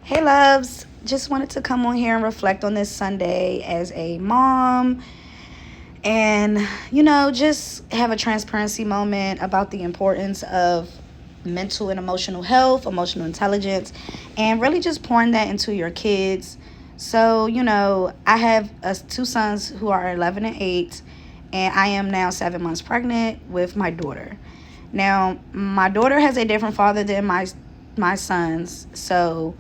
Hey loves, just wanted to come on here and reflect on this Sunday as a mom and, just have a transparency moment about the importance of mental and emotional health, emotional intelligence, and really just pouring that into your kids. So, I have two sons who are 11 and 8, and I am now 7 months pregnant with my daughter. Now, my daughter has a different father than my sons, so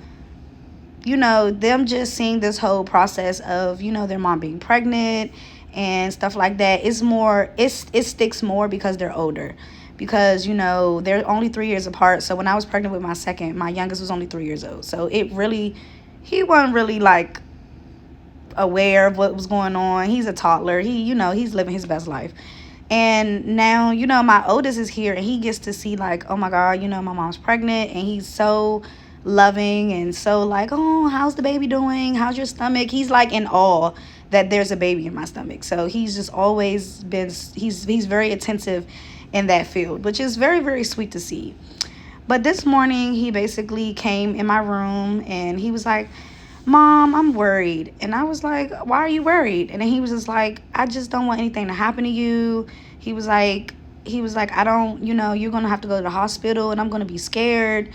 them just seeing this whole process of, their mom being pregnant and stuff like that is more, it sticks more because they're older. Because, they're only 3 years apart. So when I was pregnant with my second, my youngest was only 3 years old. So he wasn't really like aware of what was going on. He's a toddler. He's living his best life. And now, my oldest is here and he gets to see like, oh my God, my mom's pregnant, and he's so loving and so like, oh, how's the baby doing? How's your stomach? He's like in awe that there's a baby in my stomach. So he's just always been, he's very attentive in that field, which is very, very sweet to see. But this morning he basically came in my room and he was like, Mom, I'm worried. And I was like, why are you worried? And then he was just like, I just don't want anything to happen to you. He was like, I don't, you're going to have to go to the hospital and I'm going to be scared.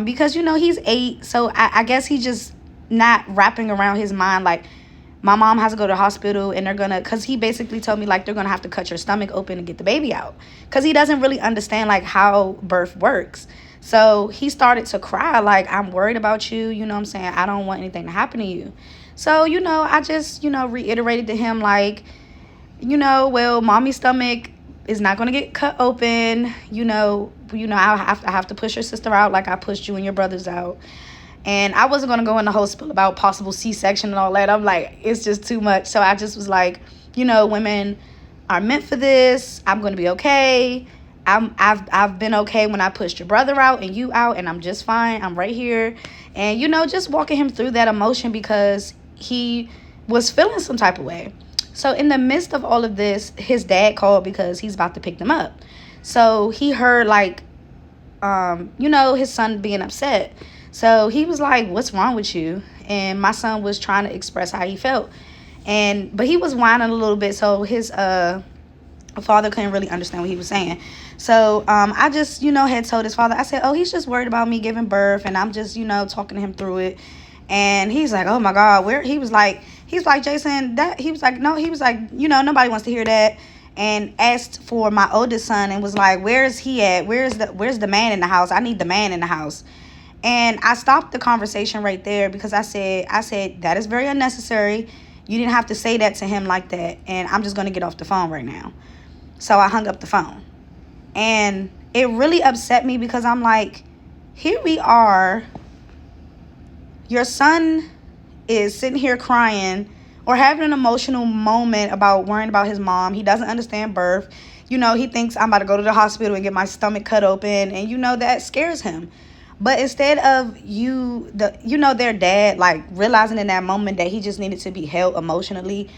Because, he's 8. So I guess he's just not wrapping around his mind like, my mom has to go to the hospital and because he basically told me like they're going to have to cut your stomach open and get the baby out. Because he doesn't really understand like how birth works. So he started to cry like, I'm worried about you. You know what I'm saying? I don't want anything to happen to you. So, I just, reiterated to him like, well, mommy's stomach is not going to get cut open. I have to push your sister out like I pushed you and your brothers out. And I wasn't going to go in the whole spiel about possible C-section and all that. I'm like, it's just too much. So I just was like, women are meant for this. I'm going to be okay. I've been okay when I pushed your brother out and you out, and I'm just fine. I'm right here. And, just walking him through that emotion because he was feeling some type of way. So in the midst of all of this, his dad called because he's about to pick them up. So he heard like, his son being upset. So he was like, what's wrong with you? And my son was trying to express how he felt. But he was whining a little bit. So his father couldn't really understand what he was saying. So I just, had told his father, I said, oh, he's just worried about me giving birth. And I'm just, talking to him through it. And he's like, oh my God, where? He's like, Jason, nobody wants to hear that. And asked for my oldest son and was like, where is he at? Where's the man in the house? I need the man in the house. And I stopped the conversation right there because I said, that is very unnecessary. You didn't have to say that to him like that. And I'm just going to get off the phone right now. So I hung up the phone. And it really upset me because I'm like, here we are. Your son is sitting here crying or having an emotional moment about worrying about his mom. He doesn't understand birth. He thinks I'm about to go to the hospital and get my stomach cut open. And, that scares him. But instead of their dad, like realizing in that moment that he just needed to be held emotionally,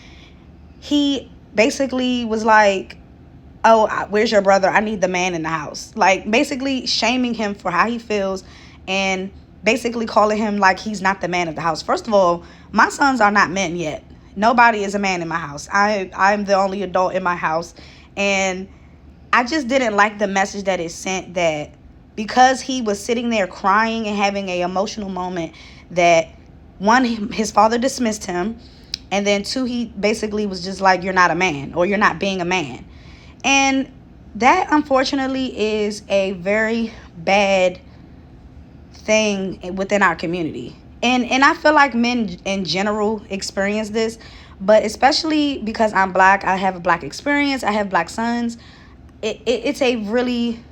he basically was like, oh, where's your brother? I need the man in the house. Like basically shaming him for how he feels and basically calling him like he's not the man of the house. First of all, my sons are not men yet. Nobody is a man in my house. I'm the only adult in my house. And I just didn't like the message that it sent that because he was sitting there crying and having an emotional moment that, one, his father dismissed him, and then 2, he basically was just like, you're not a man or you're not being a man. And that, unfortunately, is a very bad thing within our community. And I feel like men in general experience this, but especially because I'm Black, I have a Black experience, I have Black sons. It's a really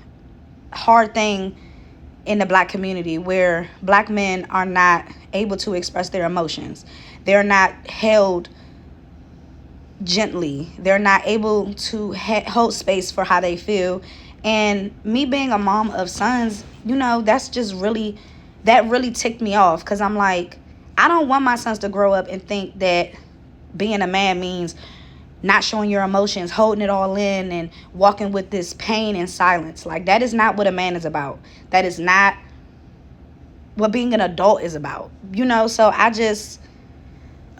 hard thing in the Black community where Black men are not able to express their emotions. They're not held gently. They're not able to hold space for how they feel. And me being a mom of sons, that's just really, that really ticked me off because I'm like, I don't want my sons to grow up and think that being a man means not showing your emotions, holding it all in, and walking with this pain and silence. Like, that is not what a man is about. That is not what being an adult is about, So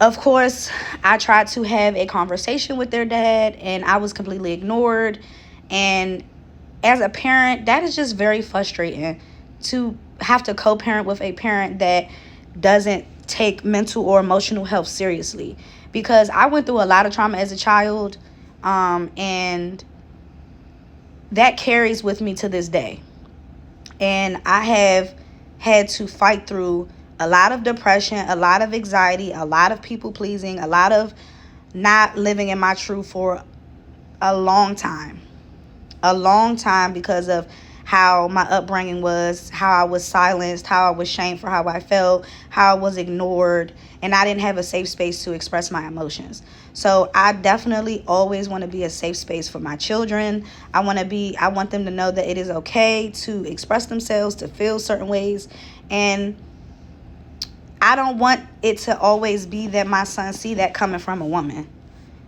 of course, I tried to have a conversation with their dad, and I was completely ignored. And as a parent, that is just very frustrating, to have to co-parent with a parent that doesn't take mental or emotional health seriously. Because I went through a lot of trauma as a child, and that carries with me to this day. And I have had to fight through a lot of depression, a lot of anxiety, a lot of people pleasing, a lot of not living in my truth for a long time. Because of how my upbringing was, how I was silenced, how I was shamed for how I felt, how I was ignored, and I didn't have a safe space to express my emotions. So I definitely always want to be a safe space for my children. I want them to know that it is okay to express themselves, to feel certain ways. And I don't want it to always be that my son see that coming from a woman.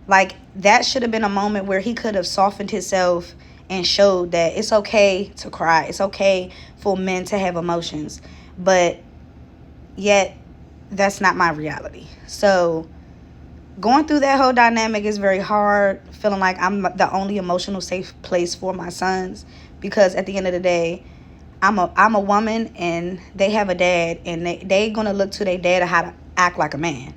Like, that should have been a moment where he could have softened himself and showed that it's okay to cry. It's okay for men to have emotions. But yet, that's not my reality. So going through that whole dynamic is very hard, feeling like I'm the only emotional safe place for my sons. Because at the end of the day, I'm a woman, and they have a dad, and they gonna look to their dad how to act like a man.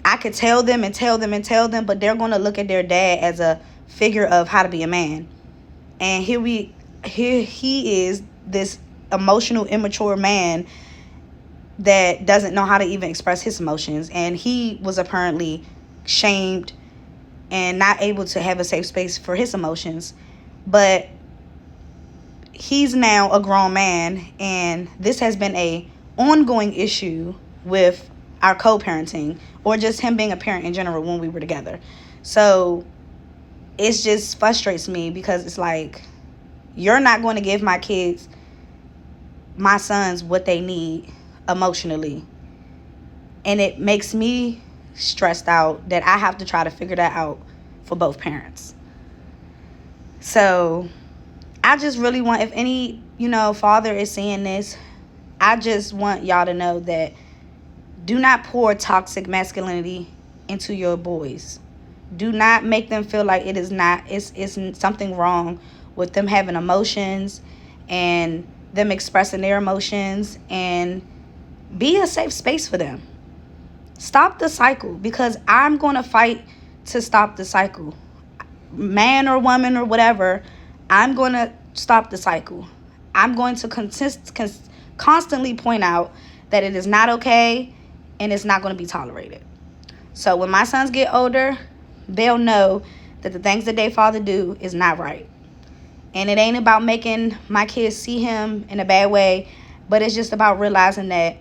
I could tell them, but they're gonna look at their dad as a figure of how to be a man. And here he is, this emotional, immature man that doesn't know how to even express his emotions. And he was apparently shamed and not able to have a safe space for his emotions. But he's now a grown man, and this has been a ongoing issue with our co-parenting, or just him being a parent in general when we were together. So it just frustrates me, because it's like, you're not going to give my sons, what they need emotionally. And it makes me stressed out that I have to try to figure that out for both parents. So I just really want, if any, father is seeing this, I just want y'all to know that do not pour toxic masculinity into your boys. Do not make them feel like it's something wrong with them having emotions and them expressing their emotions, and be a safe space for them. Stop the cycle, because I'm going to fight to stop the cycle. Man or woman or whatever, I'm going to stop the cycle. I'm going to constantly point out that it is not okay, and it's not going to be tolerated. So when my sons get older, they'll know that the things that their father do is not right. And it ain't about making my kids see him in a bad way, but it's just about realizing that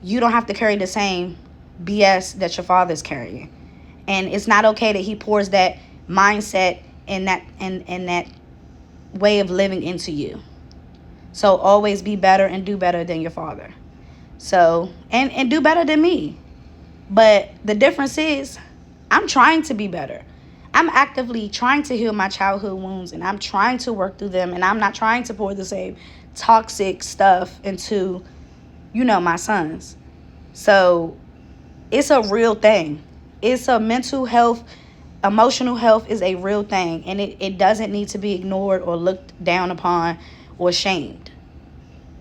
you don't have to carry the same BS that your father's carrying. And it's not okay that he pours that mindset and that way of living into you. So always be better and do better than your father. So, and do better than me. But the difference is, I'm trying to be better. I'm actively trying to heal my childhood wounds, and I'm trying to work through them, and I'm not trying to pour the same toxic stuff into, my sons. So it's a real thing. It's a mental health, emotional health is a real thing, and it doesn't need to be ignored or looked down upon or shamed.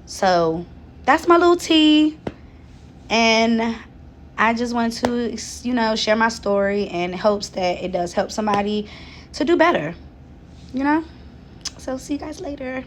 So that's my little tea. And I just wanted to, share my story in hopes that it does help somebody to do better, So see you guys later.